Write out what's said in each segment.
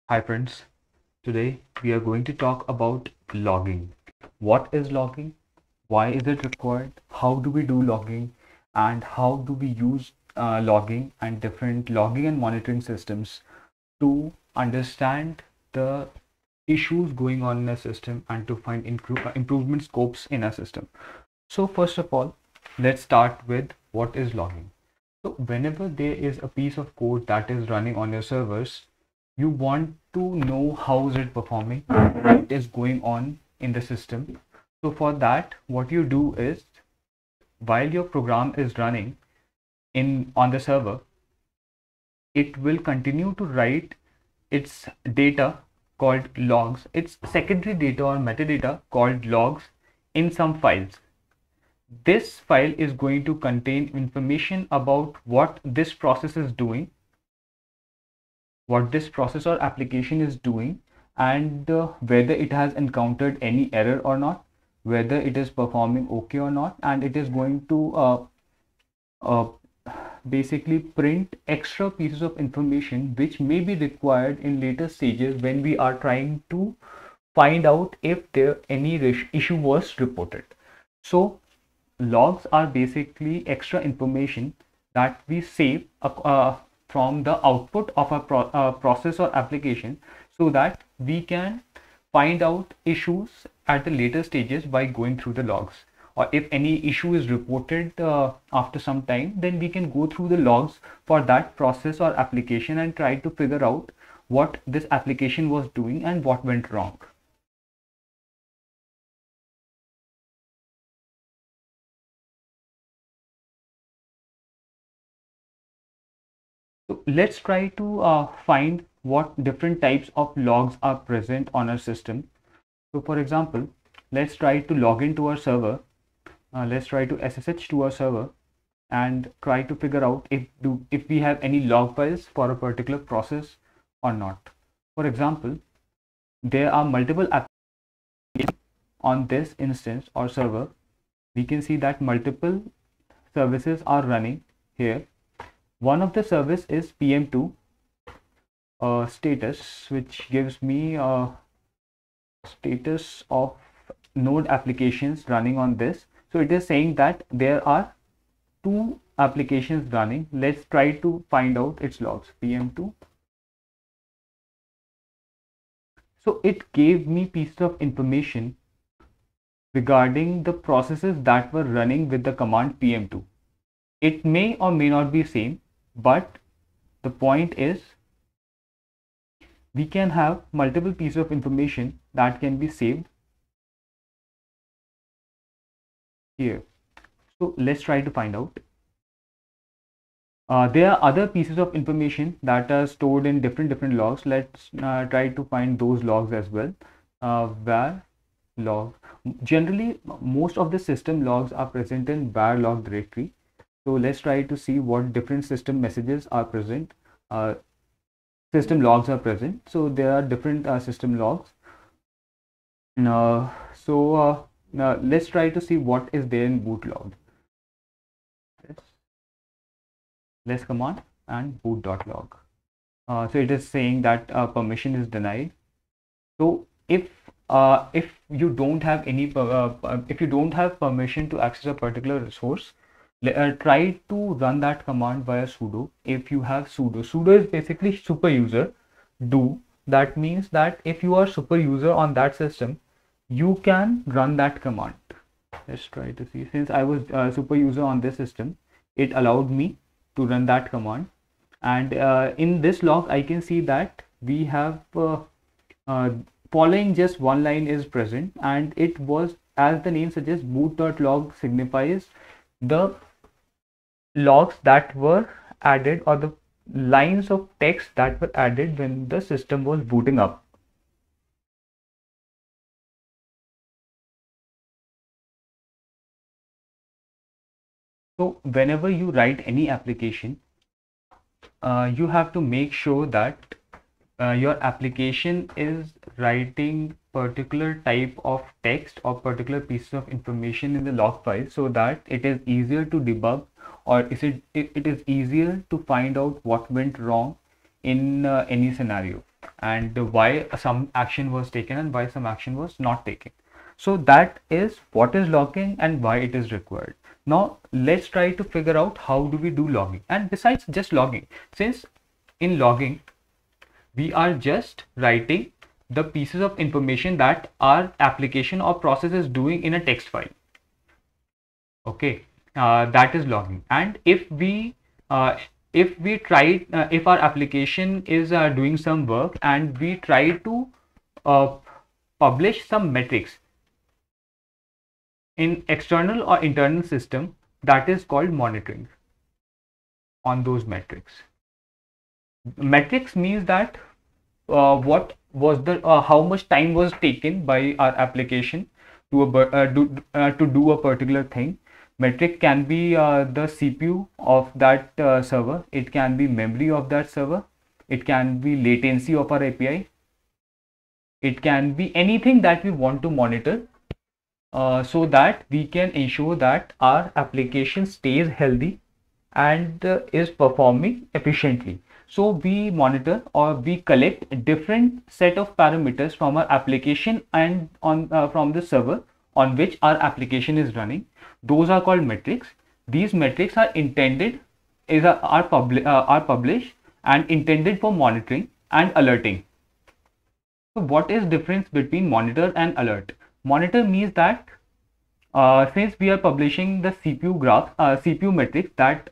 Hi friends, today we are going to talk about logging. What is logging? Why is it required? How do we do logging? And how do we use logging and different logging and monitoring systems to understand the issues going on in a system and to find improvement scopes in a system. So first of all, let's start with what is logging. So whenever there is a piece of code that is running on your servers, you want to know how is it performing, what is going on in the system. So for that, what you do is while your program is running in on the server, it will continue to write its data called logs, its secondary data or metadata called logs in some files. This file is going to contain information about what this process is doing, what this process or application is doing, and whether it has encountered any error or not, whether it is performing okay or not, and it is going to uh, basically print extra pieces of information which may be required in later stages when we are trying to find out if there any issue was reported. So logs are basically extra information that we save from the output of a process or application so that we can find out issues at the later stages by going through the logs, or if any issue is reported after some time, then we can go through the logs for that process or application and try to figure out what this application was doing and what went wrong. So let's try to find what different types of logs are present on our system. So for example, let's try to log into our server. Let's try to SSH to our server and try to figure out if we have any log files for a particular process or not. For example, there are multiple applications on this instance or server. We can see that multiple services are running here. One of the service is PM2 status, which gives me a status of node applications running on this. So it is saying that there are two applications running. Let's try to find out its logs. PM2. So it gave me piece of information regarding the processes that were running with the command PM2. It may or may not be same, but the point is we can have multiple pieces of information that can be saved here. So let's try to find out. There are other pieces of information that are stored in different logs. Let's try to find those logs as well. Var log. Generally, most of the system logs are present in var log directory. So let's try to see what different system messages are present. System logs are present. So there are different system logs. Now let's try to see what is there in boot log. Less command and boot.log. So it is saying that permission is denied. So if you don't have any if you don't have permission to access a particular resource, try to run that command via sudo. If you have sudo is basically super user do. That means that if you are super user on that system, you can run that command. Let's try to see. Since I was super user on this system, it allowed me to run that command, and in this log I can see that we have following just one line is present, and it was, as the name suggests, boot.log signifies the logs that were added, or the lines of text that were added when the system was booting up. So whenever you write any application, you have to make sure that your application is writing particular type of text or particular piece of information in the log file so that it is easier to debug, or it is easier to find out what went wrong in any scenario. and why some action was taken and why some action was not taken. So that is what is logging and why it is required. Now let's try to figure out how do we do logging. And besides just logging, since in logging we are just writing the pieces of information that our application or process is doing in a text file. Okay, that is logging. And if we try, if our application is doing some work and we try to uh, publish some metrics in external or internal system, that is called monitoring on those metrics. Metrics means that what was the how much time was taken by our application to do a particular thing. Metric can be the CPU of that server, it can be memory of that server, it can be latency of our API, it can be anything that we want to monitor, so that we can ensure that our application stays healthy and is performing efficiently. So we monitor or we collect different set of parameters from our application and on from the server on which our application is running. Those are called metrics. These metrics are intended are published and intended for monitoring and alerting. So what is difference between monitor and alert? Monitor means that since we are publishing the CPU graph, CPU metrics that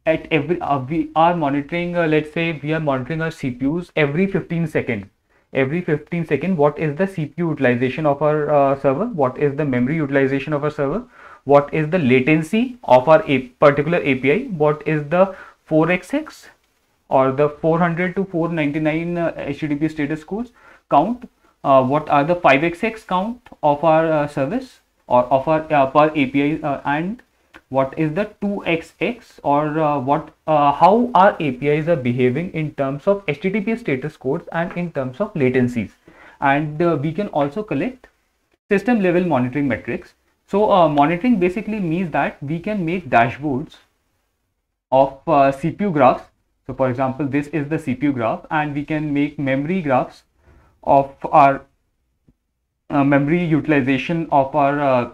at every we are monitoring, let's say we are monitoring our CPUs every 15 seconds. Every 15 seconds, what is the CPU utilization of our server? What is the memory utilization of our server? What is the latency of our particular API? What is the 4xx or the 400 to 499 HTTP status codes count? What are the 5xx count of our service or of our per API, and what is the 2xx or how our APIs are behaving in terms of HTTP status codes and in terms of latencies. And we can also collect system level monitoring metrics. So monitoring basically means that we can make dashboards of CPU graphs. So for example, this is the CPU graph, and we can make memory graphs of our memory utilization of our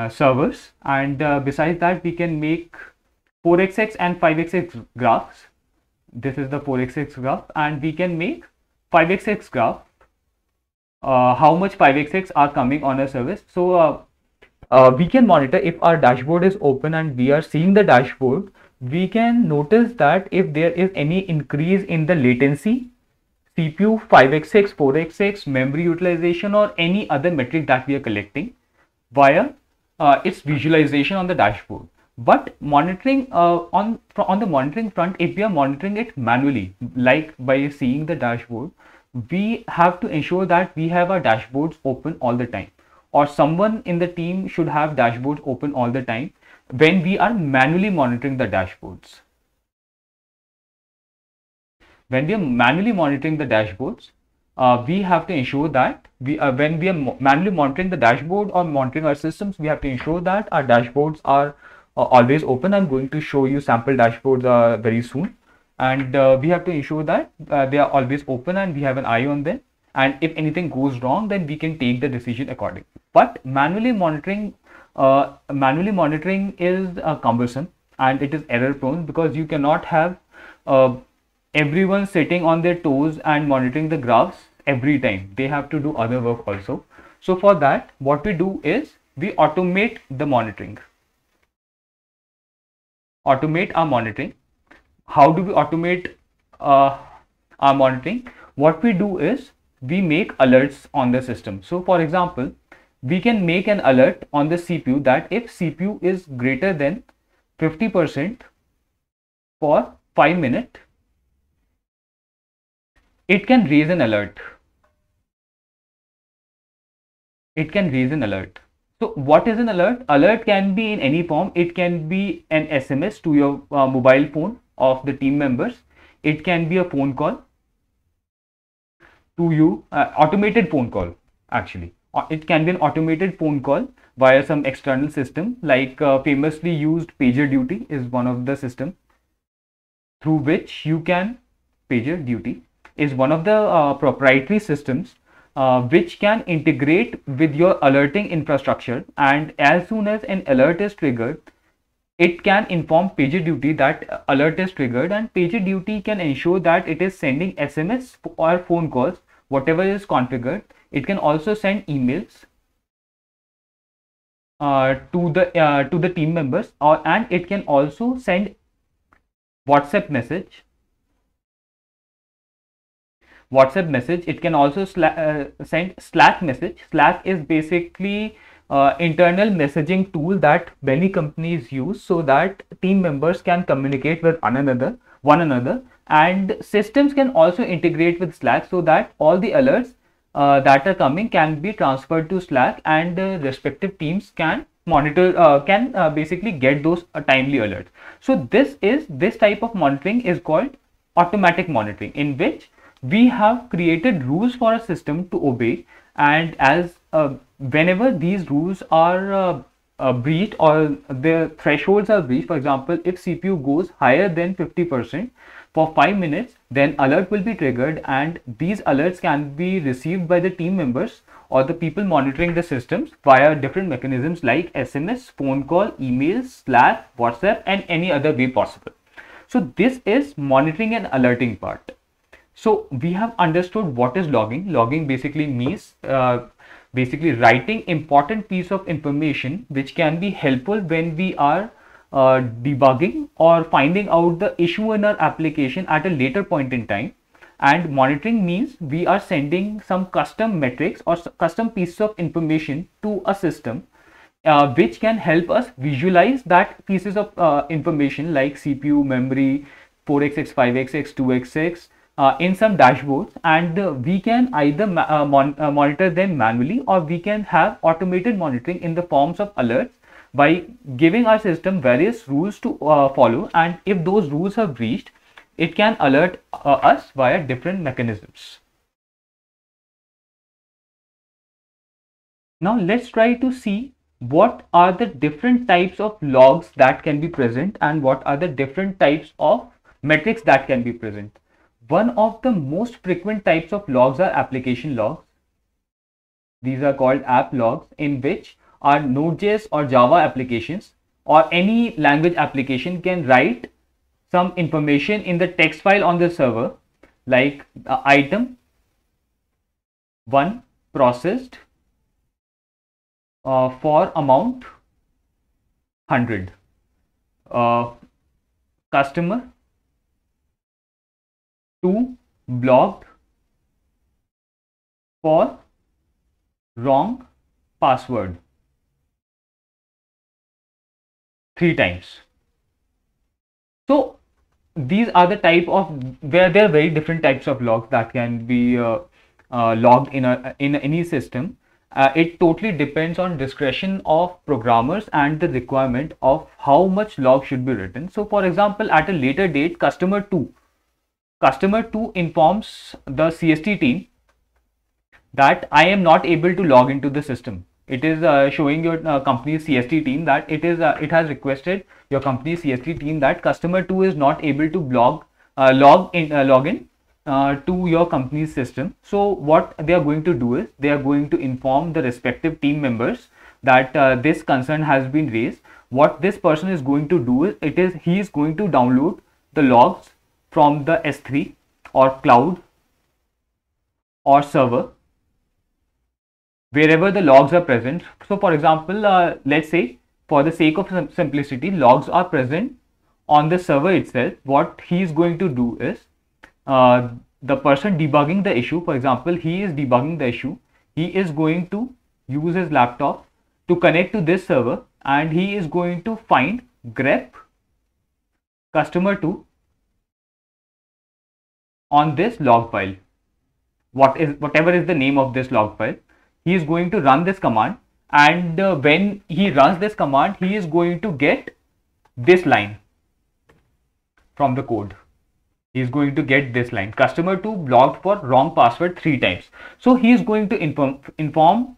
servers, and besides that we can make 4xx and 5xx graphs. This is the 4xx graph, and we can make 5xx graph, how much 5xx are coming on a service. So we can monitor if our dashboard is open and we are seeing the dashboard, we can notice that if there is any increase in the latency, CPU 5xx, 4xx, memory utilization, or any other metric that we are collecting via its visualization on the dashboard. But monitoring on the monitoring front, if we are monitoring it manually, like by seeing the dashboard, we have to ensure that we have our dashboards open all the time, or someone in the team should have dashboards open all the time when we are manually monitoring the dashboards. When we are manually monitoring the dashboards, we have to ensure that when we are manually monitoring the dashboard or monitoring our systems, we have to ensure that our dashboards are always open. I'm going to show you sample dashboards very soon, and we have to ensure that they are always open and we have an eye on them, and if anything goes wrong, then we can take the decision accordingly. But manually monitoring is cumbersome and it is error prone, because you cannot have everyone sitting on their toes and monitoring the graphs every time. They have to do other work also. So for that, what we do is we automate the monitoring. Automate our monitoring. How do we automate our monitoring? What we do is we make alerts on the system. So for example, we can make an alert on the CPU that if CPU is greater than 50% for 5 minutes, it can raise an alert. It can raise an alert. So what is an alert? Alert can be in any form. It can be an SMS to your mobile phone of the team members. It can be a phone call to you, automated phone call actually. It can be an automated phone call via some external system, like famously used PagerDuty is one of the system through which you can PagerDuty is one of the proprietary systems which can integrate with your alerting infrastructure, and as soon as an alert is triggered, it can inform PagerDuty that alert is triggered, and PagerDuty can ensure that it is sending SMS or phone calls, whatever is configured. It can also send emails to the team members, and it can also send WhatsApp message. It can also send Slack message. Slack is basically internal messaging tool that many companies use so that team members can communicate with one another, and systems can also integrate with Slack so that all the alerts that are coming can be transferred to Slack, and respective teams can monitor, can basically get those timely alerts. So this type of monitoring is called automatic monitoring, in which we have created rules for a system to obey, and as whenever these rules are breached or the thresholds are breached, for example, if CPU goes higher than 50% for 5 minutes, then alert will be triggered, and these alerts can be received by the team members or the people monitoring the systems via different mechanisms like SMS, phone call, emails, Slack, WhatsApp, and any other way possible. So this is monitoring and alerting part. So we have understood what is logging. Logging basically means basically writing important piece of information which can be helpful when we are debugging or finding out the issue in our application at a later point in time. And monitoring means we are sending some custom metrics or custom pieces of information to a system which can help us visualize that pieces of information like CPU, memory, 4xx, 5xx, 2xx, in some dashboards, and we can either monitor them manually, or we can have automated monitoring in the forms of alerts by giving our system various rules to follow, and if those rules are breached, it can alert us via different mechanisms. Now let's try to see what are the different types of logs that can be present and what are the different types of metrics that can be present. One of the most frequent types of logs are application logs. These are called app logs, in which our Node.js or Java applications or any language application can write some information in the text file on the server, like item 1 processed for amount 100, customer 2 blocked for wrong password 3 times. So these are the type of where there are very different types of logs that can be logged in any system. It totally depends on discretion of programmers and the requirement of how much log should be written. So for example, at a later date, customer 2 informs the CST team that I am not able to log into the system. It is showing your company's CST team that it has requested your company's CST team that customer 2 is not able to log in to your company's system. So what they are going to do is they are going to inform the respective team members that this concern has been raised. What this person is going to do is he is going to download the logs from the S3 or cloud or server, wherever the logs are present. So for example, let's say for the sake of simplicity, logs are present on the server itself. What he is going to do is the person debugging the issue, for example, he is debugging the issue, he is going to use his laptop to connect to this server, and he is going to find grep customer 2 on this log file. Whatever is the name of this log file, he is going to run this command, and when he runs this command, he is going to get this line from the code. He is going to get this line, customer 2 blocked for wrong password 3 times. So he is going to inform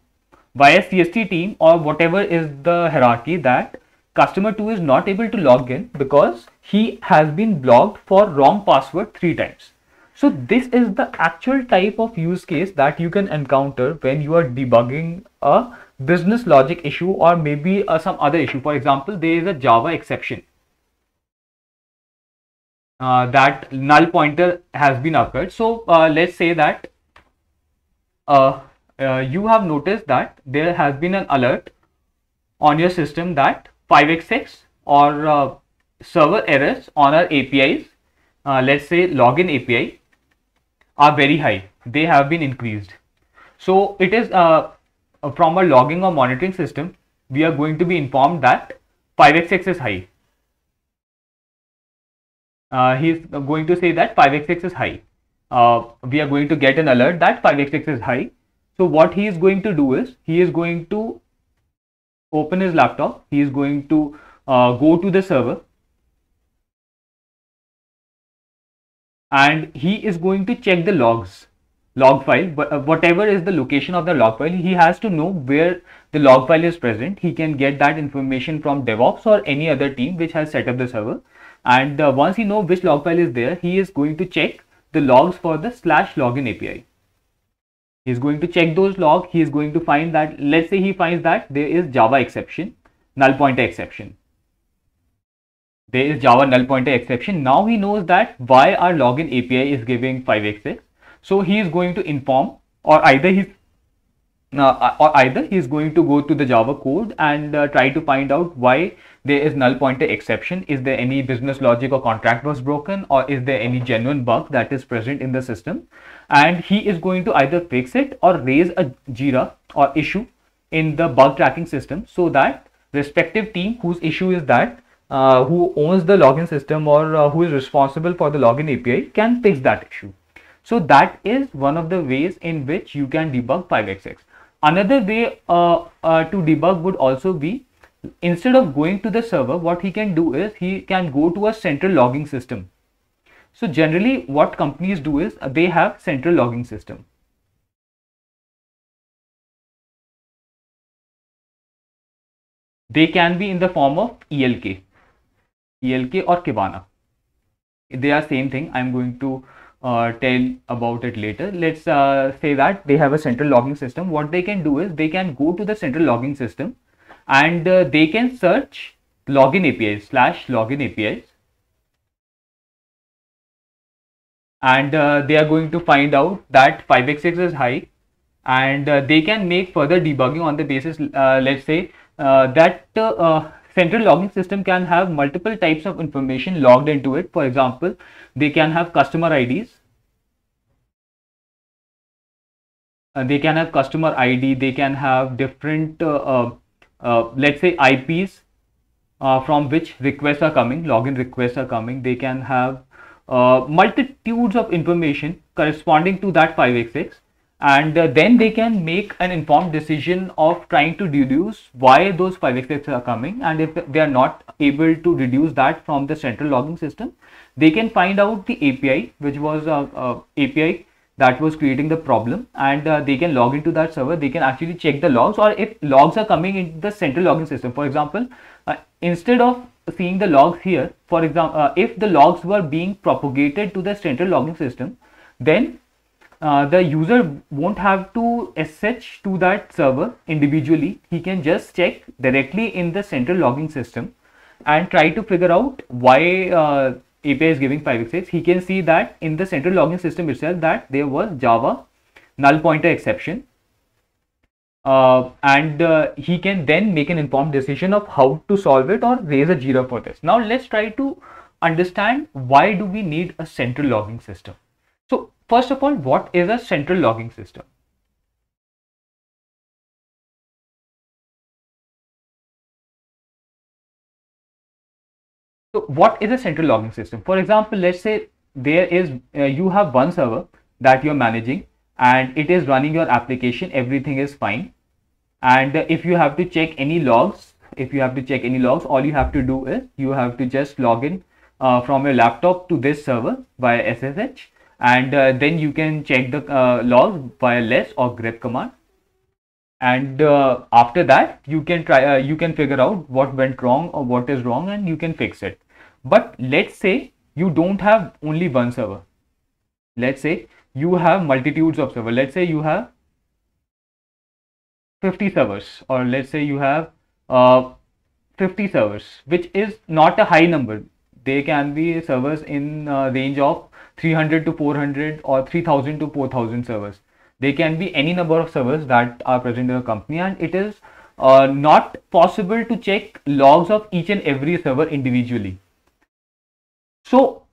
via CST team or whatever is the hierarchy that customer 2 is not able to log in because he has been blocked for wrong password 3 times. So this is the actual type of use case that you can encounter when you are debugging a business logic issue or maybe some other issue. For example, there is a Java exception that null pointer has been occurred. So let's say that uh, you have noticed that there has been an alert on your system that 5xx or server errors on our APIs, let's say login API, are very high. They have been increased. So it is from a logging or monitoring system, we are going to be informed that 5xx is high. He is going to say that 5xx is high. We are going to get an alert that 5xx is high. So what he is going to do is he is going to open his laptop. He is going to go to the server and he is going to check the log file, but whatever is the location of the log file, he has to know where the log file is present. He can get that information from DevOps or any other team which has set up the server. And once he knows which log file is there, he is going to check the logs for the /login API. He is going to check those logs. He is going to find that, let's say he finds that there is Java exception, null pointer exception. There is Java null pointer exception. Now he knows that why our login API is giving 5xx. So he is going to inform, or either he is going to go to the Java code and try to find out why there is null pointer exception. Is there any business logic or contract was broken, or is there any genuine bug that is present in the system? And he is going to either fix it or raise a Jira or issue in the bug tracking system, so that respective team whose issue is that, who owns the login system or who is responsible for the login API, can fix that issue. So that is one of the ways in which you can debug 5xx. Another way to debug would also be, instead of going to the server, what he can do is he can go to a central logging system. So generally what companies do is they have central logging system. They can be in the form of ELK or Kibana. They are same thing. I'm going to tell about it later. Let's say that they have a central logging system. What they can do is they can go to the central logging system and they can search login APIs /login APIs, and they are going to find out that 5xx is high, and they can make further debugging on the basis, let's say that central logging system can have multiple types of information logged into it. For example, they can have customer IDs, they can have customer ID, they can have different let's say IPs from which requests are coming, login requests are coming. They can have multitudes of information corresponding to that 5xx, and then they can make an informed decision of trying to deduce why those 5xx are coming, and if they are not able to reduce that from the central logging system, they can find out the API, which was API that was creating the problem, and they can log into that server. They can actually check the logs, or if logs are coming into the central logging system. For example, instead of seeing the logs here, for example, if the logs were being propagated to the central logging system, then the user won't have to SSH to that server individually. He can just check directly in the central logging system and try to figure out why API is giving 5xx. He can see that in the central logging system itself that there was Java null pointer exception, and he can then make an informed decision of how to solve it or raise a Jira for this. Now let's try to understand, why do we need a central logging system? So first of all, what is a central logging system? So what is a central logging system? For example, let's say there is you have one server that you're managing and it is running your application, everything is fine. And if you have to check any logs, all you have to do is you have to just log in from your laptop to this server via SSH, and then you can check the logs via less or grep command. And after that you can try you can figure out what went wrong or what is wrong, and you can fix it. But let's say you don't have only one server, Let's say you have multitudes of servers. Let's say you have 50 servers, or let's say you have 50 servers, which is not a high number. They can be servers in range of 300 to 400 or 3000 to 4000 servers. They can be any number of servers that are present in a company, and it is not possible to check logs of each and every server individually. So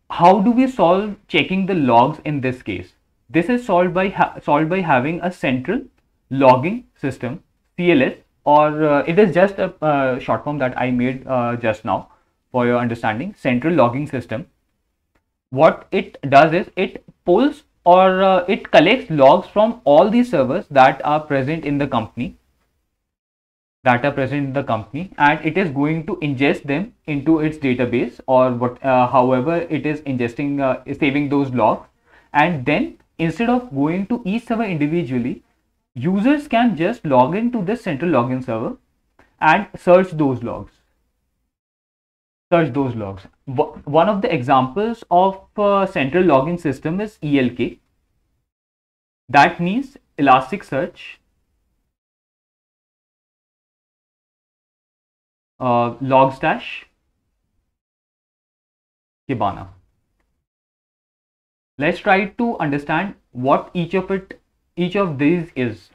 how do we solve checking the logs in this case? This is solved by having a central logging system, CLS, or it is just a short form that I made just now for your understanding. Central logging system. What it does is it pulls or it collects logs from all the servers that are present in the company, and it is going to ingest them into its database, or however it is ingesting, saving those logs. And then instead of going to each server individually, users can just log into this central login server and search those logs. One of the examples of central logging system is ELK. That means Elasticsearch Logstash, Kibana. Let's try to understand what each of these is.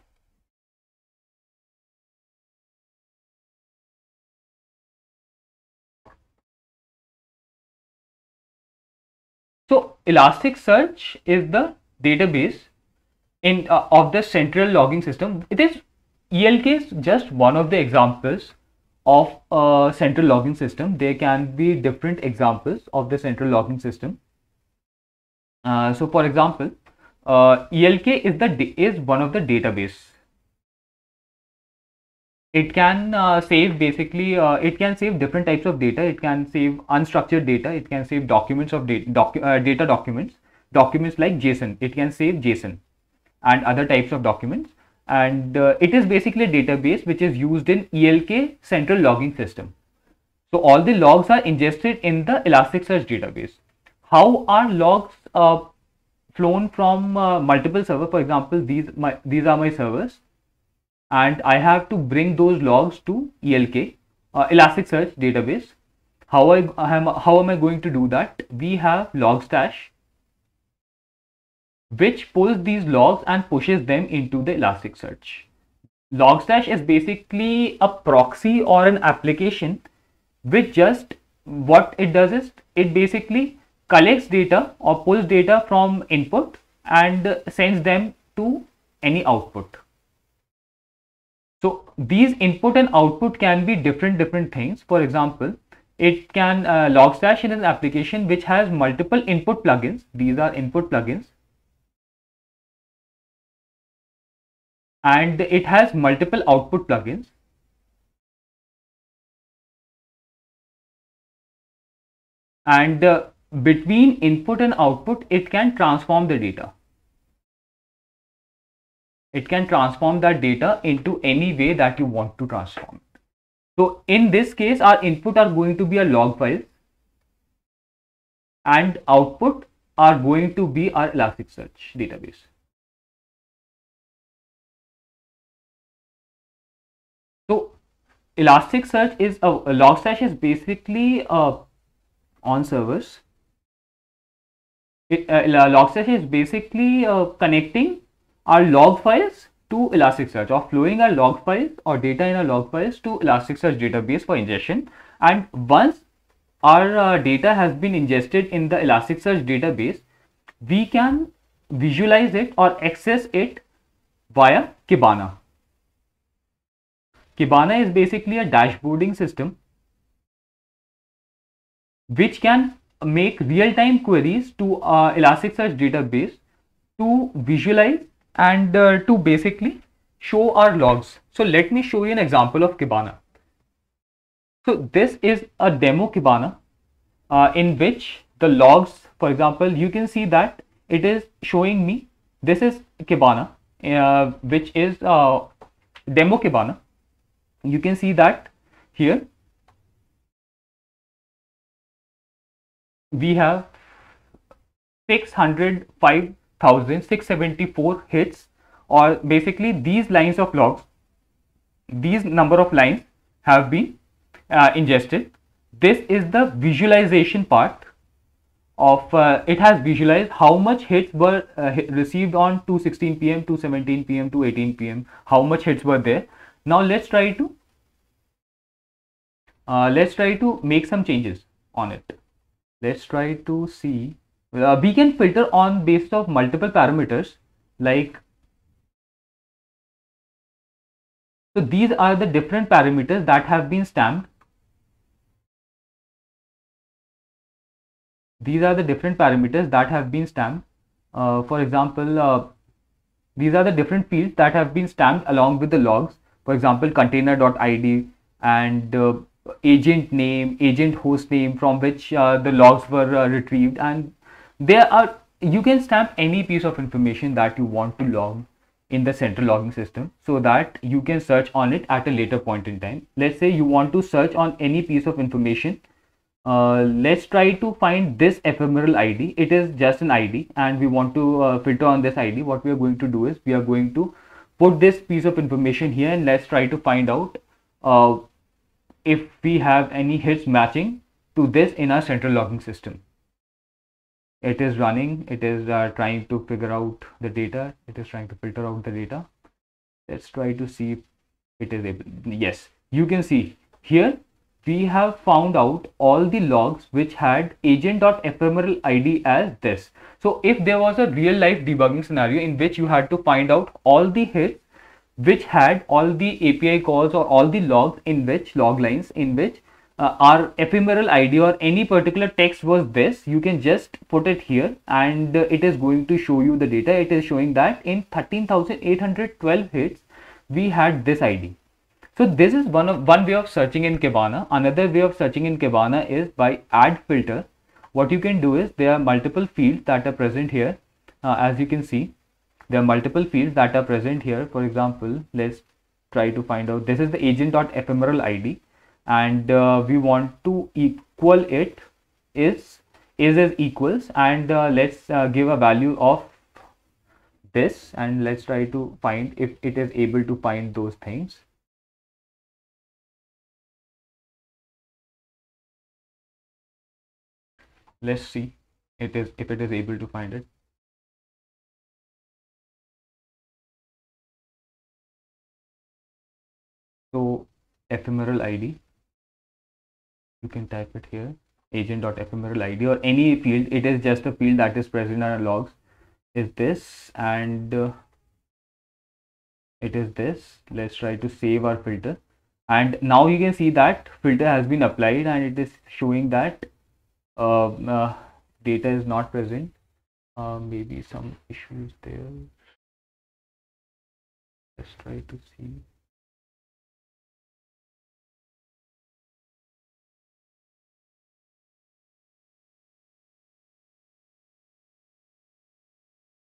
So Elasticsearch is the database of the central logging system. It is ELK is just one of the examples of a central logging system. There can be different examples of the central logging system. So for example, ELK is one of the database. It can save basically, it can save different types of data. It can save unstructured data. It can save documents of data documents like JSON. It can save JSON and other types of documents. And it is basically a database which is used in ELK central logging system. So all the logs are ingested in the Elasticsearch database. How are logs flown from multiple servers? For example, these are my servers, and I have to bring those logs to ELK, Elasticsearch database. How am I going to do that? We have Logstash, which pulls these logs and pushes them into the Elasticsearch. Logstash is basically a proxy or an application which just, what it does is it basically collects data or pulls data from input and sends them to any output. So these input and output can be different things. For example, it can Logstash is an application which has multiple input plugins. These are input plugins, and it has multiple output plugins. And between input and output, it can transform the data. It can transform that data into any way that you want to transform it. So in this case, our input are going to be a log file, and output are going to be our Elasticsearch database. So Elasticsearch is Logstash is basically on servers. Logstash is basically connecting our log files to Elasticsearch, or flowing our log files or data in our log files to Elasticsearch database for ingestion. And once our data has been ingested in the Elasticsearch database, we can visualize it or access it via Kibana. Kibana is basically a dashboarding system which can make real-time queries to Elasticsearch database to visualize and to basically show our logs. So let me show you an example of Kibana. So this is a demo Kibana in which the logs, for example, you can see that it is showing me, this is Kibana, which is demo Kibana. You can see that here we have 605,674 hits, or basically these lines of logs, these number of lines have been ingested. This is the visualization part of it has visualized how much hits were received on 2:16 p.m., 2:17 p.m., 2:18 p.m. How much hits were there? Now let's try to make some changes on it. Let's try to see. We can filter on basis of multiple parameters, like, so these are the different parameters that have been stamped. These are the different parameters that have been stamped. For example, these are the different fields that have been stamped along with the logs. For example, container.id and agent name, agent host name from which the logs were retrieved, and there are, you can stamp any piece of information that you want to log in the central logging system, so that you can search on it at a later point in time. Let's say you want to search on any piece of information. Let's try to find this ephemeral ID. It is just an ID and we want to filter on this ID. What we are going to do is we are going to put this piece of information here, and let's try to find out if we have any hits matching to this in our central logging system. It is running, it is trying to figure out the data, it is trying to filter out the data. Let's try to see if it is able. Yes, you can see here we have found out all the logs which had agent.ephemeral ID as this. So if there was a real life debugging scenario in which you had to find out all the hits which had all the API calls or all the logs in which log lines in which our ephemeral ID or any particular text was this, you can just put it here and it is going to show you the data. It is showing that in 13,812 hits we had this ID. So this is one way of searching in Kibana. Another way of searching in Kibana is by add filter. What you can do is there are multiple fields that are present here. As you can see, there are multiple fields that are present here. For example, let's try to find out. This is the agent.ephemeral ID, and we want to equal it is as equals, and let's give a value of this, and let's try to find if it is able to find those things. Let's see if it is able to find it. So ephemeral ID, you can type it here, agent.ephemeral ID or any field. It is just a field that is present in our logs. Is this, and it is this. Let's try to save our filter, and now you can see that filter has been applied and it is showing that data is not present. Maybe some issues there. Let's try to see.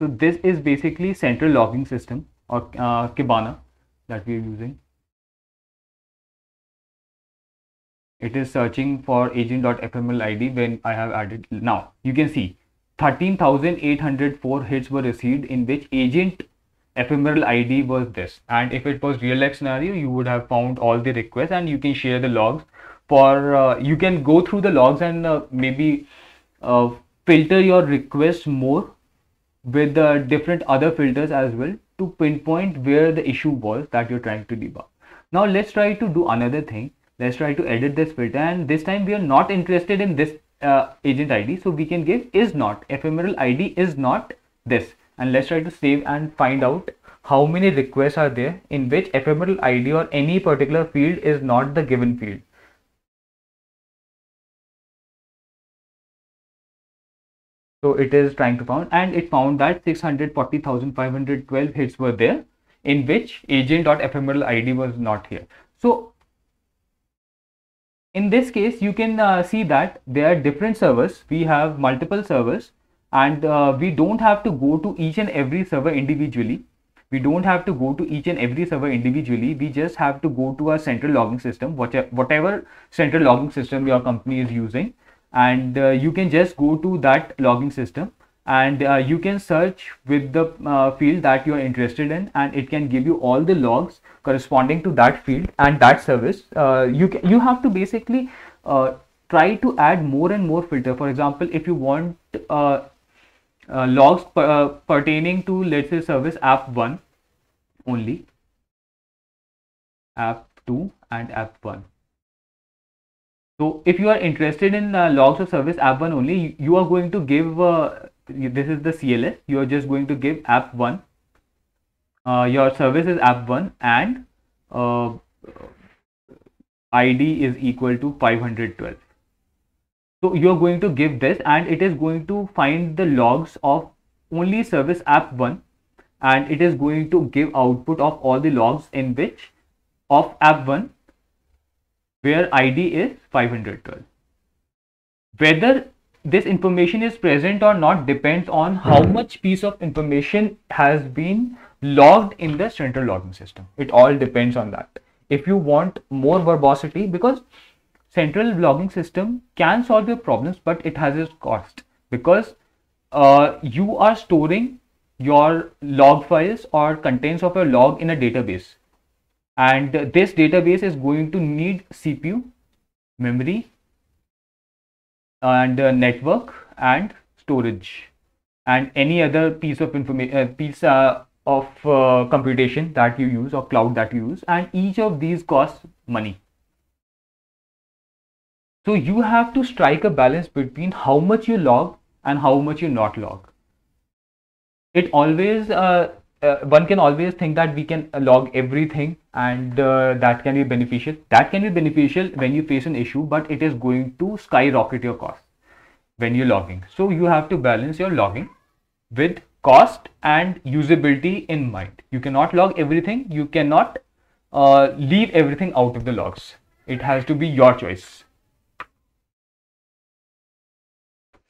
So this is basically central logging system or Kibana that we are using. It is searching for agent.ephemeral ID when I have added. Now you can see 13,804 hits were received in which agent ephemeral ID was this, and if it was real life scenario you would have found all the requests, and you can share the logs for you can go through the logs and maybe filter your request more with different other filters as well to pinpoint where the issue was that you're trying to debug. Now let's try to do another thing. Let's try to edit this filter, and this time we are not interested in this agent ID, so we can give is not ephemeral ID is not this, and let's try to save and find out how many requests are there in which ephemeral ID or any particular field is not the given field. So it is trying to find, and it found that 640,512 hits were there in which agent.ephemeral ID was not here. So in this case you can see that there are different servers. We have multiple servers, and we don't have to go to each and every server individually. We just have to go to our central logging system, whatever central logging system your company is using, and you can just go to that logging system and you can search with the field that you are interested in, and it can give you all the logs corresponding to that field and that service. You have to basically try to add more and more filter. For example, if you want logs pertaining to, let's say, service app 1 only, app 2 and app 1. So if you are interested in logs of service app 1 only, you are going to give this is the CLS. You are just going to give app 1. Your service is app 1 and ID is equal to 512. So you are going to give this, and it is going to find the logs of only service app 1, and it is going to give output of all the logs in which of app 1 where ID is 512. Whether this information is present or not depends on how much piece of information has been logged in the central logging system. It all depends on that. If you want more verbosity, because central logging system can solve your problems, but it has its cost, because you are storing your log files or contents of your log in a database, and this database is going to need CPU, memory, and network and storage, and any other piece of information, computation that you use or cloud that you use, and each of these costs money. So you have to strike a balance between how much you log and how much you not log. It always one can always think that we can log everything, and that can be beneficial. That can be beneficial when you face an issue, but it is going to skyrocket your cost when you're logging. So you have to balance your logging with cost and usability in mind. You cannot log everything. You cannot leave everything out of the logs. It has to be your choice.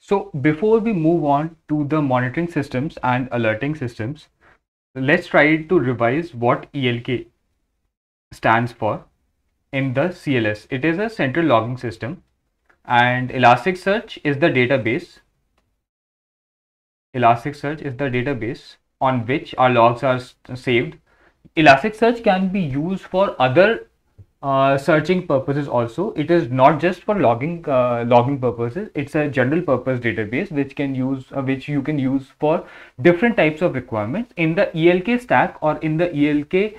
So before we move on to the monitoring systems and alerting systems, let's try to revise what ELK stands for in the CLS. It is a central logging system, and Elasticsearch is the database. Elasticsearch is the database on which our logs are saved. Elasticsearch can be used for other searching purposes also. It is not just for logging purposes. It's a general purpose database which you can use for different types of requirements. In the ELK stack or in the ELK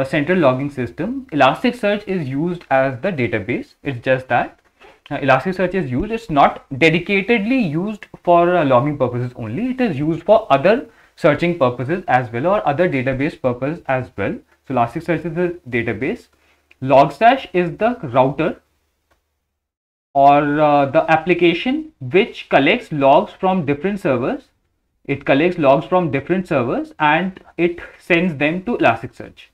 central logging system, Elasticsearch is used as the database. It's just that Elasticsearch is used. It's not dedicatedly used for logging purposes only. It is used for other searching purposes as well, or other database purposes as well. So Elasticsearch is the database. Logstash is the router or the application which collects logs from different servers. It collects logs from different servers and it sends them to Elasticsearch.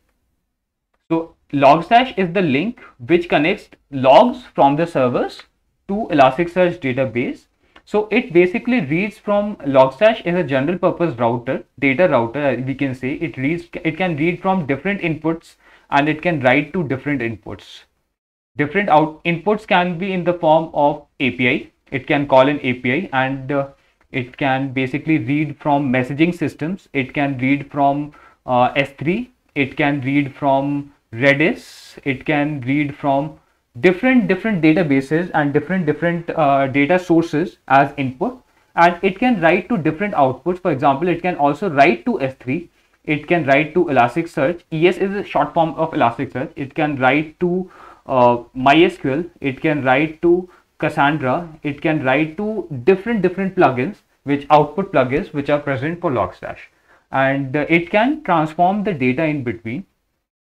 So Logstash is the link which connects logs from the servers to Elasticsearch database. So it basically reads from Logstash is a general purpose router, data router, we can say. It can read from different inputs, and it can write to different inputs. Different inputs can be in the form of API. It can call an API, and it can basically read from messaging systems. It can read from S3. It can read from Redis. It can read from different databases and different data sources as input, and it can write to different outputs. For example, it can also write to S3. It can write to Elasticsearch. ES is a short form of Elasticsearch. It can write to MySQL. It can write to Cassandra. It can write to different plugins, which output plugins which are present for Logstash, and it can transform the data in between.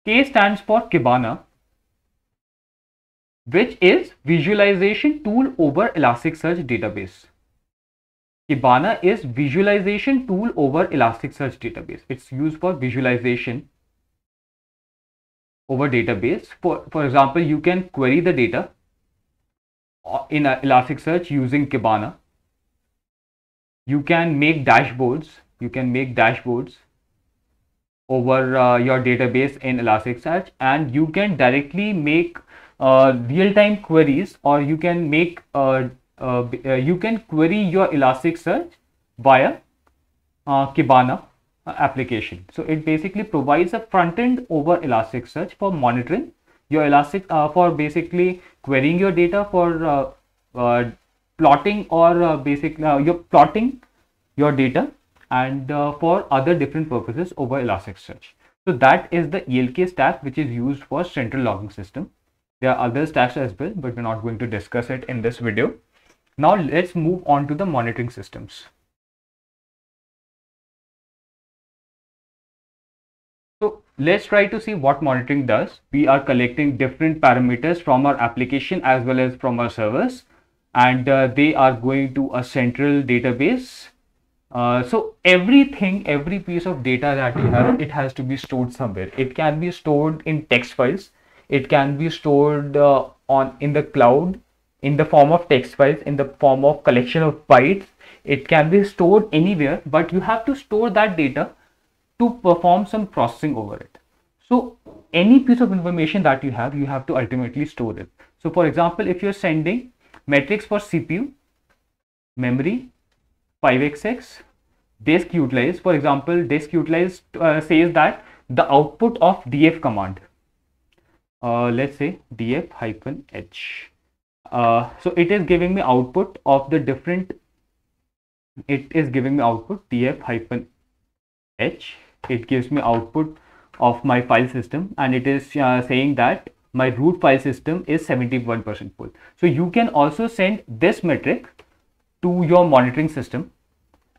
K stands for Kibana, which is visualization tool over Elasticsearch database. Kibana is visualization tool over Elasticsearch database. It's used for visualization over database. For example, you can query the data in Elasticsearch using Kibana. You can make dashboards. Over your database in Elasticsearch, and you can directly make real-time queries, or you can make you can query your Elasticsearch via Kibana application. So it basically provides a front end over Elasticsearch for monitoring your for basically querying your data, for plotting, or you're plotting your data, and for other different purposes over Elasticsearch. So that is the ELK stack which is used for central logging system. There are other stacks as well, but we're not going to discuss it in this video. Now let's move on to the monitoring systems. So let's try to see what monitoring does. We are collecting different parameters from our application as well as from our servers, and they are going to a central database. So every piece of data that you have, it has to be stored somewhere. It can be stored in text files. It can be stored in the cloud in the form of text files, in the form of collection of bytes. It can be stored anywhere, but you have to store that data to perform some processing over it. So any piece of information that you have to ultimately store it. So for example, if you're sending metrics for CPU, memory, 5xx, disk utilized, for example, disk utilized says that the output of df command, let's say df-h, so it is giving me output of the different, it is giving me output df-h, it gives me output of my file system, and it is saying that my root file system is 71% full. So you can also send this metric to your monitoring system,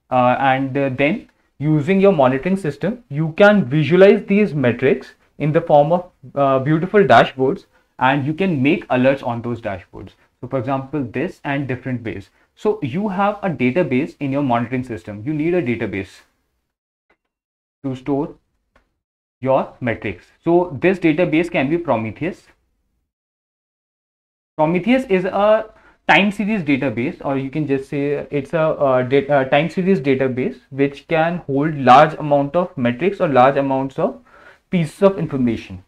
and then using your monitoring system, you can visualize these metrics in the form of beautiful dashboards, and you can make alerts on those dashboards. So for example, this and different ways. So you have a database in your monitoring system. You need a database to store your metrics. So this database can be Prometheus. Prometheus is a time series database, or you can just say it's a time series database which can hold large amount of metrics or large amounts of pieces of information.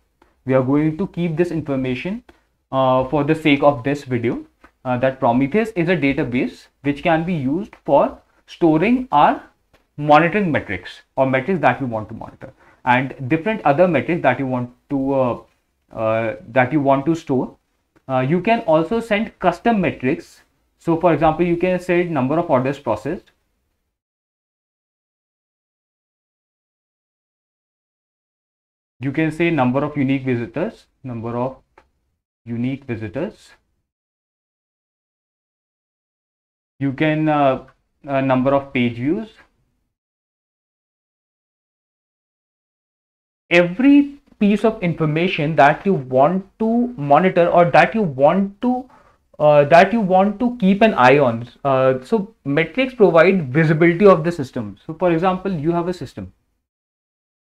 We are going to keep this information for the sake of this video, that Prometheus is a database which can be used for storing our monitoring metrics, or metrics that we want to monitor, and different other metrics that you want to store. You can also send custom metrics. So for example, you can set number of orders processed, you can say number of unique visitors, you can number of page views. Every piece of information that you want to monitor, or that you want to keep an eye on. So metrics provide visibility of the system. So for example, you have a system,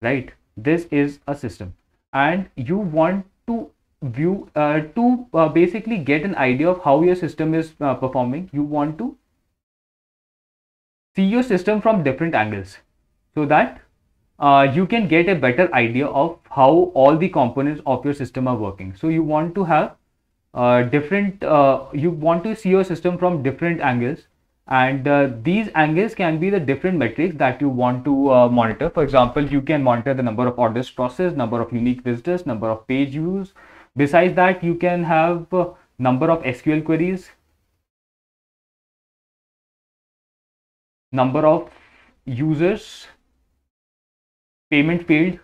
right? This is a system, and you want to view basically get an idea of how your system is performing. You want to see your system from different angles, so that you can get a better idea of how all the components of your system are working. So you want to have you want to see your system from different angles, and these angles can be the different metrics that you want to monitor. For example, you can monitor the number of orders processed, number of unique visitors, number of page views. Besides that, you can have number of SQL queries, number of users, payment failed.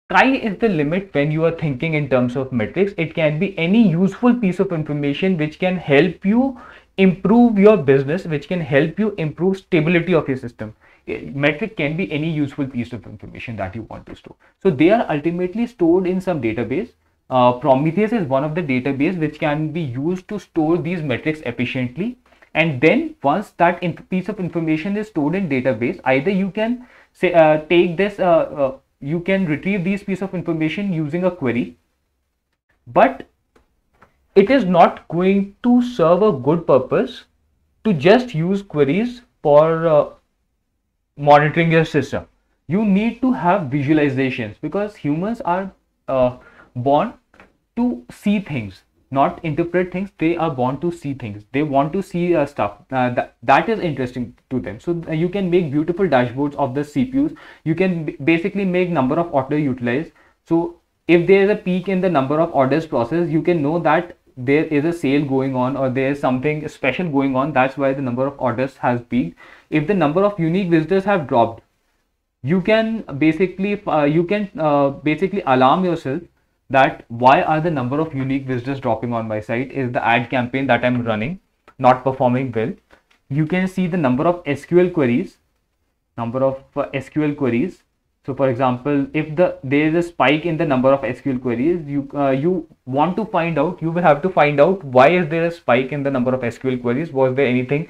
Sky is the limit when you are thinking in terms of metrics. It can be any useful piece of information which can help you improve your business, which can help you improve stability of your system. Metric can be any useful piece of information that you want to store. So they are ultimately stored in some database. Prometheus is one of the database which can be used to store these metrics efficiently. And then once that piece of information is stored in database, either you can say take this you can retrieve these piece of information using a query, but it is not going to serve a good purpose to just use queries for monitoring your system. You need to have visualizations, because humans are born to see things. not interpret things. They are born to see things. They want to see stuff that is interesting to them. So you can make beautiful dashboards of the CPUs. You can basically make number of order utilized. So if there is a peak in the number of orders processed, you can know that there is a sale going on or there is something special going on. That's why the number of orders has peaked. If the number of unique visitors have dropped, you can basically alarm yourself that why are the number of unique visitors dropping on my site? Is the ad campaign that I'm running not performing well? You can see the number of SQL queries, So for example, if there is a spike in the number of SQL queries, you want to find out, you will have to find out why is there a spike in the number of SQL queries. Was there anything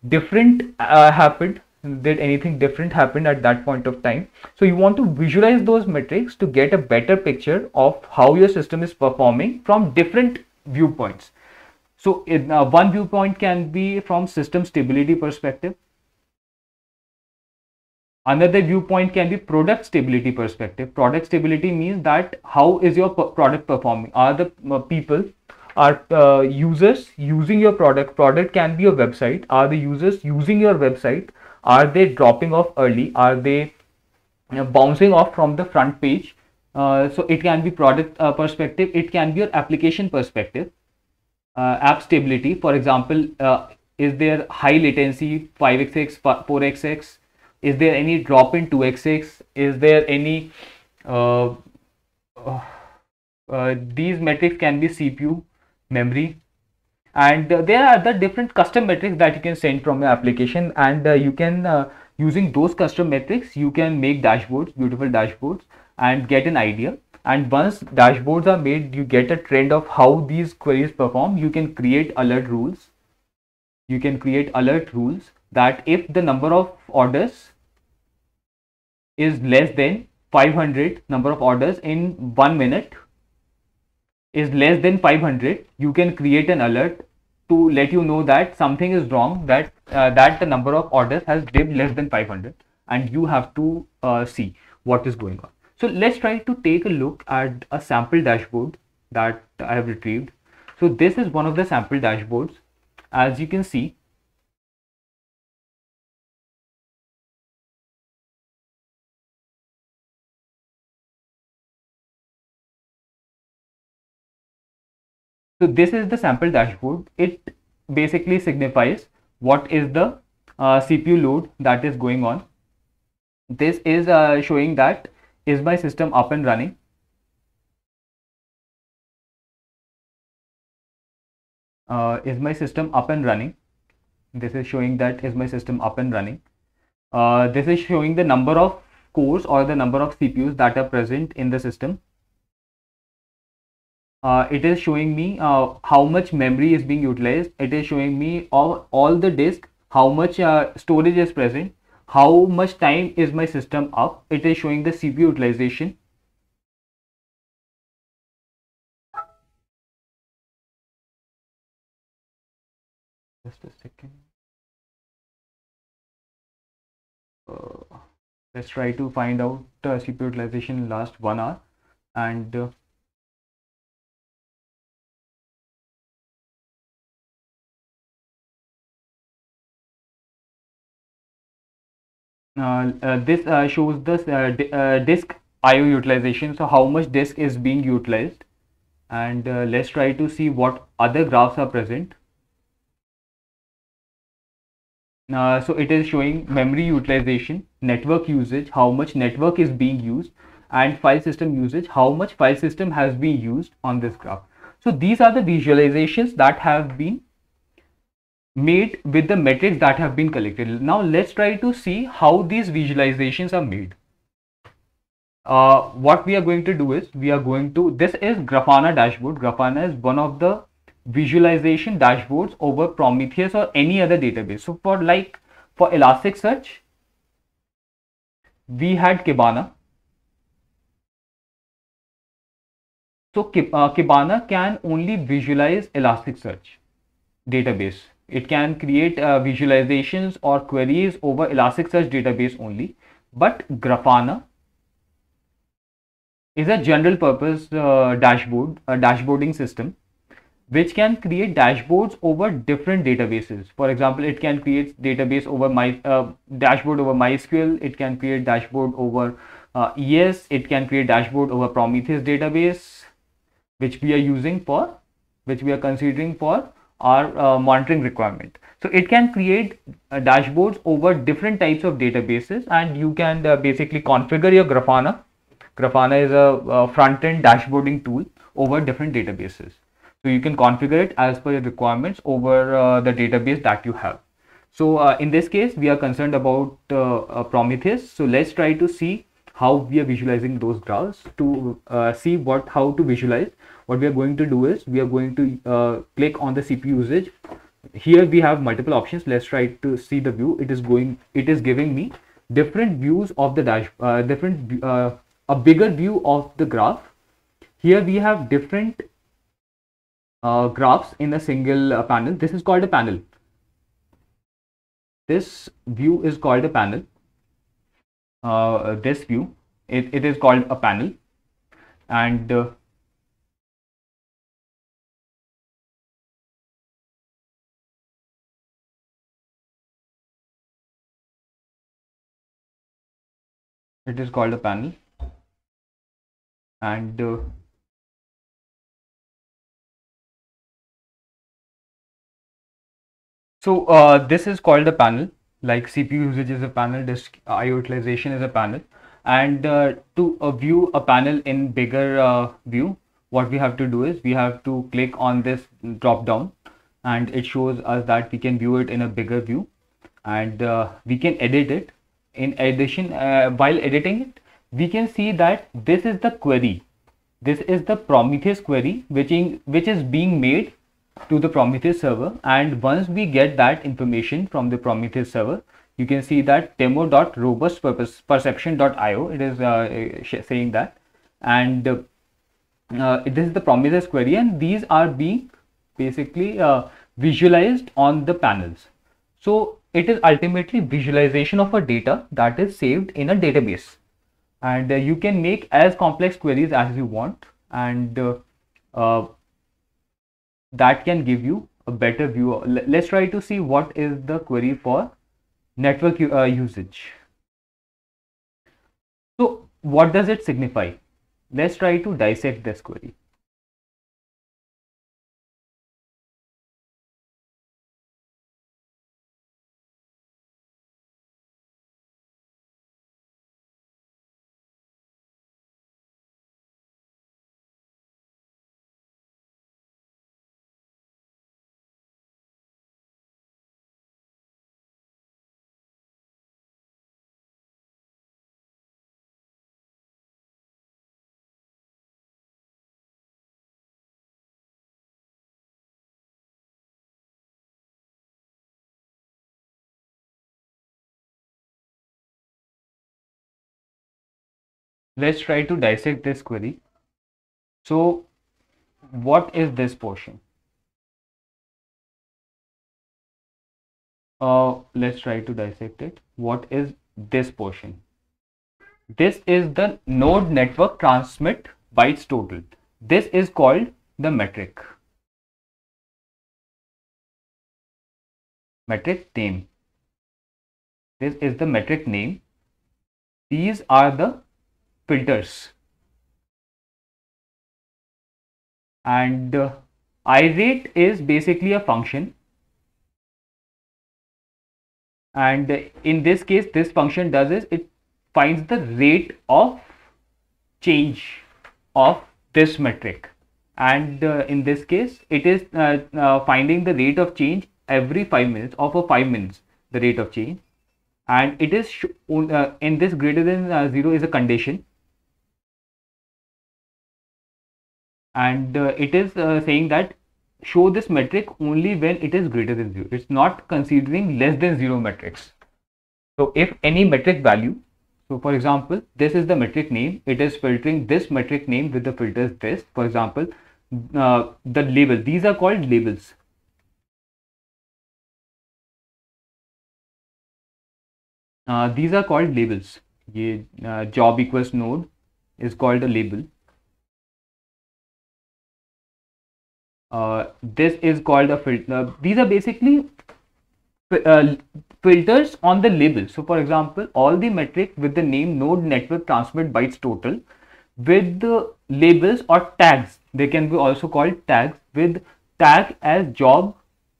different happened? Did anything different happen at that point of time? So you want to visualize those metrics to get a better picture of how your system is performing from different viewpoints. So one viewpoint can be from system stability perspective. Another viewpoint can be product stability perspective. Product stability means that how is your product performing? Are the people, are users using your product? Product can be your website. Are the users using your website? Are they dropping off early? Are they bouncing off from the front page? So it can be product perspective. It can be your application perspective. App stability, for example, is there high latency 5xx, 4xx? Is there any drop in 2xx? Is there any these metrics can be CPU, memory, and there are the different custom metrics that you can send from your application, and you can using those custom metrics you can make dashboards, beautiful dashboards, and get an idea. And once dashboards are made, you get a trend of how these queries perform. You can create alert rules. You can create alert rules that if the number of orders is less than 500, number of orders in 1 minute is less than 500, you can create an alert to let you know that something is wrong, that the number of orders has dipped less than 500, and you have to see what is going on. So let's try to take a look at a sample dashboard that I have retrieved. So this is one of the sample dashboards. As you can see, so this is the sample dashboard. It basically signifies what is the CPU load that is going on. This is showing that is my system up and running. Is my system up and running? This is showing that is my system up and running. This is showing the number of cores or the number of CPUs that are present in the system. It is showing me how much memory is being utilized. It is showing me all the disk, how much storage is present, how much time is my system up. It is showing the CPU utilization. Just a second. Let's try to find out CPU utilization in last 1 hour, and this shows the disk IO utilization. So how much disk is being utilized, and let's try to see what other graphs are present. So it is showing memory utilization, network usage, how much network is being used, and file system usage, how much file system has been used on this graph. So these are the visualizations that have been made with the metrics that have been collected. Now let's try to see how these visualizations are made. What we are going to do is this is Grafana dashboard. Grafana is one of the visualization dashboards over Prometheus or any other database. So for Elasticsearch, we had Kibana. So Kibana can only visualize Elasticsearch database. It can create visualizations or queries over Elasticsearch database only. But Grafana is a general purpose dashboarding system which can create dashboards over different databases. For example, it can create database over my dashboard over MySQL. It can create dashboard over ES. It can create dashboard over Prometheus database, which we are using for, which we are considering for our monitoring requirement. So it can create dashboards over different types of databases, and you can basically configure your Grafana. Grafana is a front-end dashboarding tool over different databases. So you can configure it as per your requirements over the database that you have. So in this case, we are concerned about Prometheus. So let's try to see how we are visualizing those graphs. To see how to visualize, what we are going to do is we are going to click on the CPU usage. Here we have multiple options. Let's try to see the view. It is giving me different views of the a bigger view of the graph. Here we have different graphs in a single panel. This is called a panel. This view is called a panel. This view, it is called a panel, and it is called a panel, and so this is called a panel. Like CPU usage is a panel, disk IO utilization is a panel, and to view a panel in bigger view, what we have to do is we have to click on this drop down, and it shows us that we can view it in a bigger view, and we can edit it. In addition, while editing it, we can see that this is the query. This is the Prometheus query, which is being made to the Prometheus server, and once we get that information from the Prometheus server, you can see that demo.robustperception.io, it is saying that, and this is the Prometheus query, and these are being basically visualized on the panels. So it is ultimately visualization of a data that is saved in a database, and you can make as complex queries as you want, and that can give you a better view. Let's try to see what is the query for network usage. So what does it signify? Let's try to dissect this query. Let's try to dissect this query. So what is this portion? Let's try to dissect it. What is this portion? This is the node network transmit bytes total. This is called the metric. Metric name. This is the metric name. These are the filters. And irate is basically a function. And in this case, this function does is it finds the rate of change of this metric. And in this case, it is finding the rate of change every 5 minutes, or for 5 minutes, the rate of change. And it is in this greater than 0 is a condition. And it is saying that show this metric only when it is greater than 0. It's not considering less than 0 metrics. So if any metric value, so for example, this is the metric name, it is filtering this metric name with the filters this. For example, the label, these are called labels. These are called labels. Job equals node is called a label. This is called a filter. These are basically uh, filters on the label. So for example, all the metric with the name node network transmit bytes total with the labels or tags, they can be also called tags, with tag as job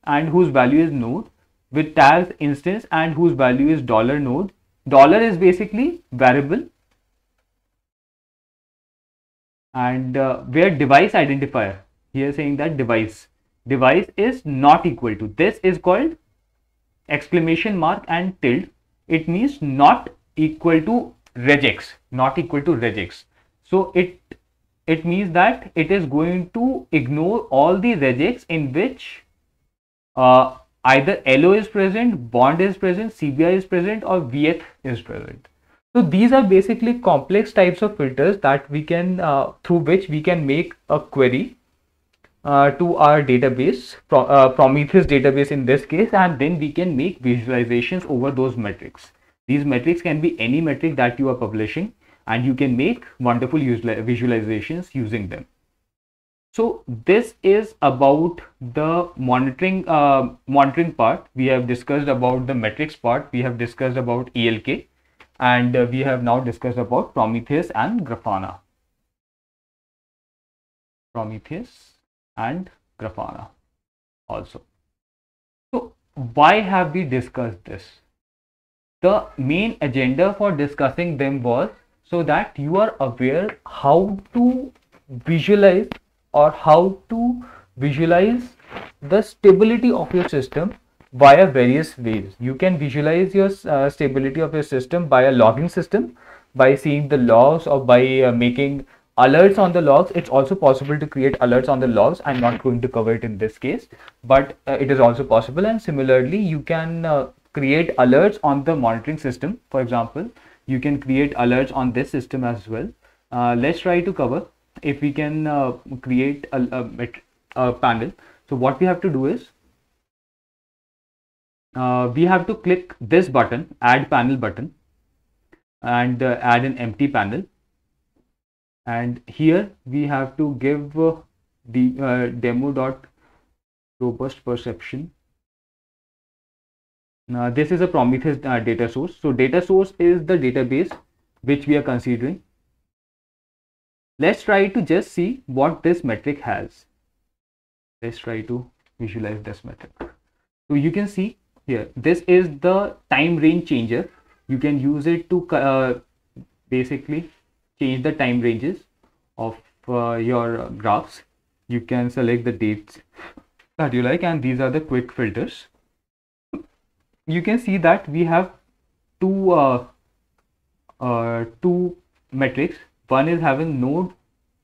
and whose value is node, with tags instance and whose value is dollar node. Dollar is basically variable, and where device identifier, here saying that device is not equal to, this is called exclamation mark and tilde. It means not equal to regex, not equal to regex. So it means that it is going to ignore all the regex in which either LO is present, bond is present, CBI is present, or VF is present. So these are basically complex types of filters that we can through which we can make a query to our database, Prometheus database in this case, and then we can make visualizations over those metrics. These metrics can be any metric that you are publishing, and you can make wonderful visualizations using them. So this is about the monitoring part. We have discussed about the metrics part. We have discussed about ELK, and we have now discussed about Prometheus and Grafana. Prometheus and Grafana also. So why have we discussed this? The main agenda for discussing them was so that you are aware how to visualize the stability of your system via various ways. You can visualize your stability of your system by a logging system, by seeing the logs, or by making alerts on the logs. It's also possible to create alerts on the logs. I'm not going to cover it in this case, but it is also possible. And similarly, you can create alerts on the monitoring system. For example, you can create alerts on this system as well. Let's try to cover if we can create a panel. So what we have to do is we have to click this button, add panel button, and add an empty panel. And here we have to give the demo.robust perception. This is a Prometheus data source. So data source is the database which we are considering. Let's try to just see what this metric has. Let's try to visualize this metric. So you can see here, this is the time range changer. You can use it to basically change the time ranges of your graphs. You can select the dates that you like, and these are the quick filters. You can see that we have two metrics. One is having node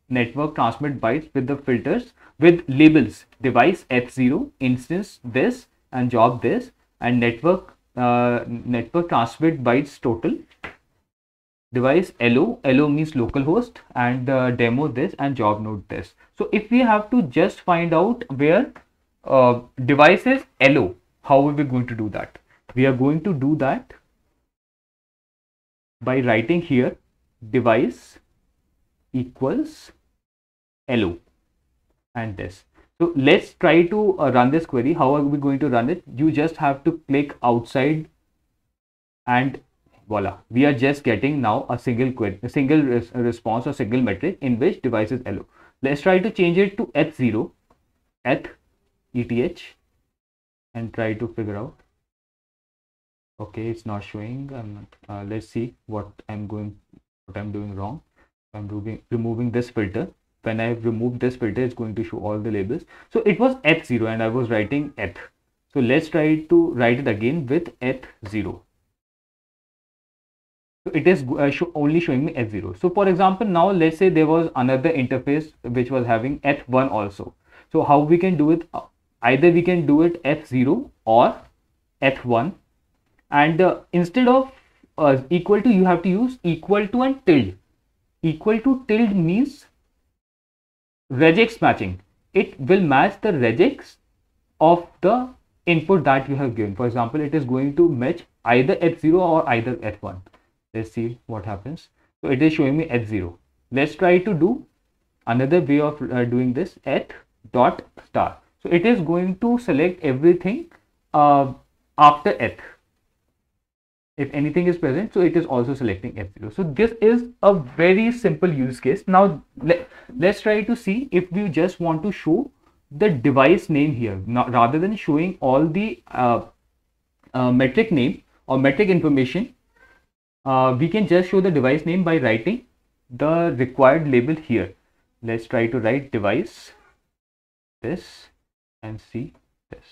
network transmit bytes with the filters with labels device H0, instance this, and job this, and network transmit bytes total, device LO means localhost, and demo this, and job node this. So if we have to just find out where device is LO, how are we going to do that? We are going to do that by writing here device equals LO and this. So let's try to run this query. How are we going to run it? You just have to click outside, and voila, we are just getting now a single query, a single response or single metric in which device is LO. Let's try to change it to H0, ETH, and try to figure out. Okay, it's not showing. Let's see what I'm doing wrong. I'm removing this filter. When I remove this filter, it's going to show all the labels. So it was H0 and I was writing Eth. So let's try to write it again with H0. So it is only showing me H0. So for example, now let's say there was another interface which was having H1 also. So how we can do it? Either we can do it H0 or H1. And instead of equal to, you have to use equal to and tilde. Equal to tilde means regex matching. It will match the regex of the input that you have given. For example, it is going to match either H0 or either H1. Let's see what happens. So it is showing me H0. Let's try to do another way of doing this, H dot star. So it is going to select everything after eth. If anything is present, so it is also selecting F0. So this is a very simple use case. Now let's try to see if we just want to show the device name here, not, rather than showing all the metric name or metric information. We can just show the device name by writing the required label here. Let's try to write device this and see this.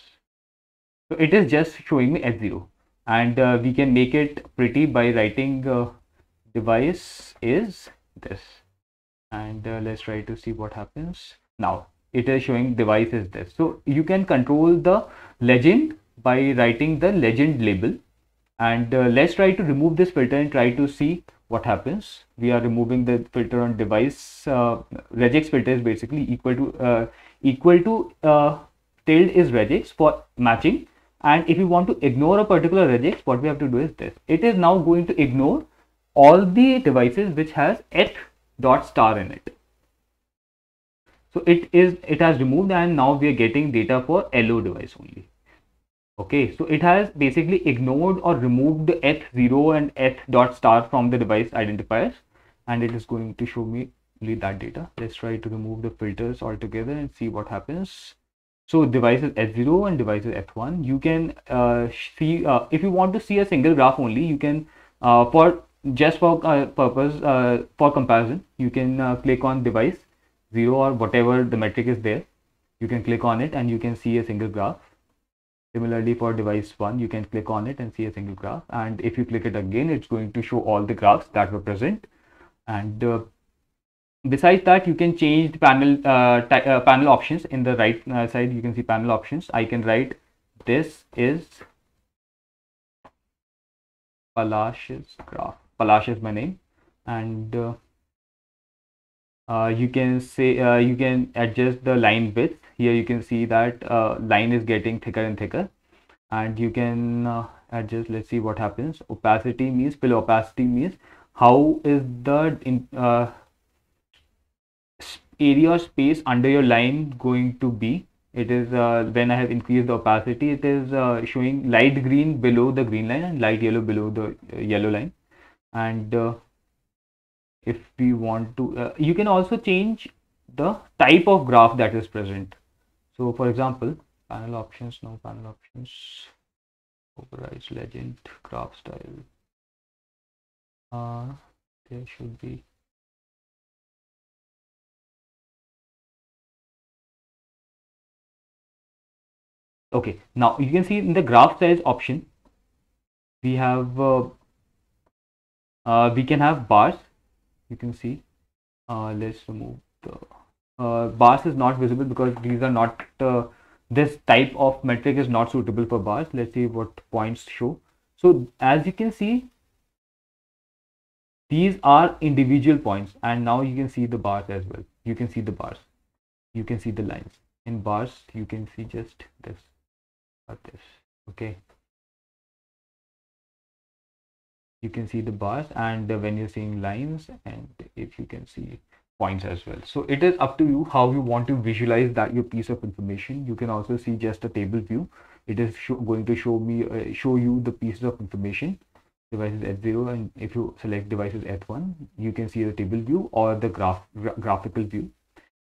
So it is just showing me F0, and we can make it pretty by writing device is this, and let's try to see what happens. Now it is showing device is this. So you can control the legend by writing the legend label, and let's try to remove this filter and try to see what happens. We are removing the filter on device. Regex filter is basically equal to tilde is regex for matching. And if you want to ignore a particular regex, what we have to do is this. It is now going to ignore all the devices which has eth dot star in it. So it has removed, and now we are getting data for LO device only. Okay, so it has basically ignored or removed the eth0 and eth dot star from the device identifiers, and it is going to show me only that data. Let's try to remove the filters altogether and see what happens. So device is H0 and device is F1. You can see if you want to see a single graph only, you can for purpose for comparison, you can click on device 0 or whatever the metric is there. You can click on it and you can see a single graph. Similarly for device 1, you can click on it and see a single graph, and if you click it again, it's going to show all the graphs that were present. And besides that, you can change the panel options. In the right side, you can see panel options. I can write this is Palash's graph. Palash is my name, and you can say you can adjust the line width. Here you can see that line is getting thicker and thicker, and you can adjust. Let's see what happens. Opacity means fill opacity means how is the area or space under your line going to be. It is when I have increased the opacity, it is showing light green below the green line and light yellow below the yellow line. And if we want to, you can also change the type of graph that is present. So for example, panel options, no panel options, overrides legend, graph style. There should be. Okay, now you can see in the graph size option, we have we can have bars. You can see. Let's remove the bars is not visible because these are not this type of metric is not suitable for bars. Let's see what points show. So as you can see, these are individual points, and now you can see the bars as well. You can see the bars. You can see the lines. In bars, you can see just this or this. Okay. You can see the bars, and when you're seeing lines, and if you can see points as well. So it is up to you how you want to visualize that your piece of information. You can also see just a table view. It is going to show you the pieces of information. Devices H0, and if you select devices H1, you can see the table view or the graphical view.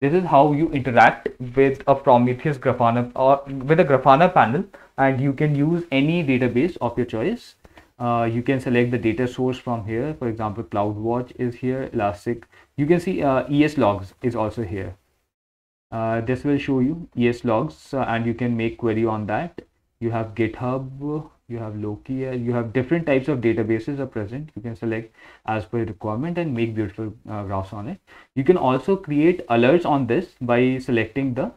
This is how you interact with a Prometheus Grafana or with a Grafana panel, and you can use any database of your choice. You can select the data source from here. For example, CloudWatch is here, Elastic. You can see ES logs is also here. This will show you ES logs, and you can make query on that. You have GitHub, you have Loki, you have different types of databases are present. You can select as per requirement and make beautiful graphs on it. You can also create alerts on this by selecting the,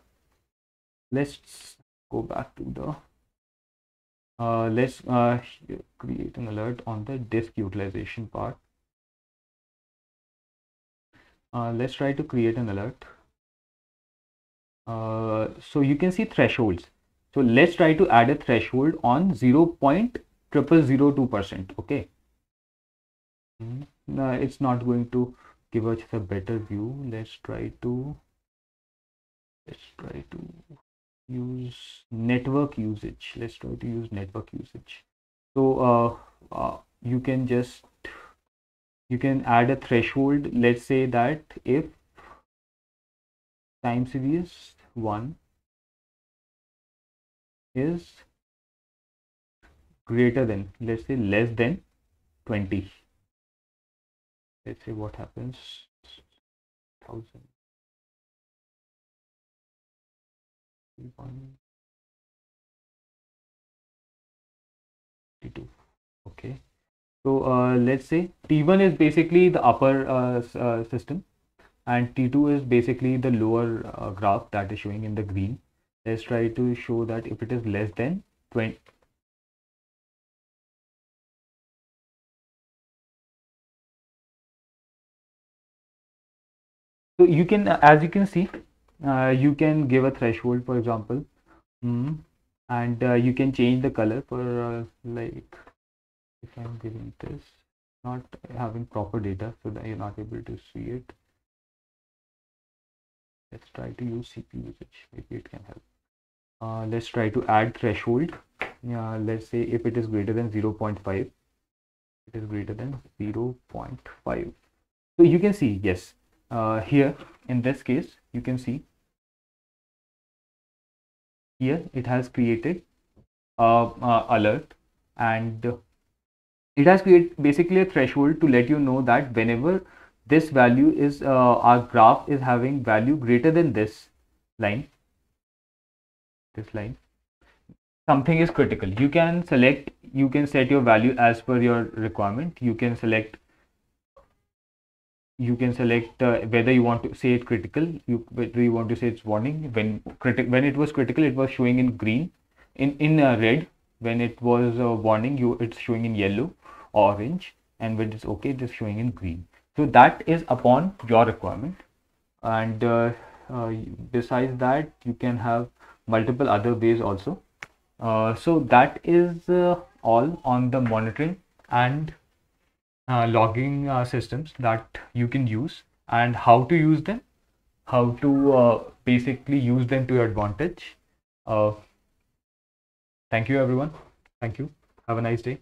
let's go back to the, let's create an alert on the disk utilization part. Let's try to create an alert. So you can see thresholds. So let's try to add a threshold on 0.0002%. Okay. No, it's not going to give us a better view. Let's try to Let's try to use network usage. Let's try to use network usage. So you can just add a threshold. Let's say that if time series 1 is greater than, let's say less than 20. Let's say what happens, 1000, 152. Okay. So let's say T1 is basically the upper system, and T2 is basically the lower graph that is showing in the green. Let's try to show that if it is less than 20. So you can, as you can see, you can give a threshold, for example, and you can change the color for like, if I'm giving this, not having proper data, so that you're not able to see it. Let's try to use CPU usage, maybe it can help. Let's try to add threshold. Let's say if it is greater than 0.5, it is greater than 0.5. So you can see, yes, here in this case, you can see here it has created alert, and it has created basically a threshold to let you know that whenever this value is our graph is having value greater than this line, something is critical. You can select, you can set your value as per your requirement. You can select whether you want to say it critical, whether you want to say it's warning. When it was critical, it was showing in green, in red. When it was warning, it's showing in yellow, orange, and when it's okay, it's showing in green. So that is upon your requirement. And besides that, you can have multiple other ways also. So that is all on the monitoring and logging systems that you can use, and how to use them, how to basically use them to your advantage. Uh, Thank you, everyone. Thank you. Have a nice day.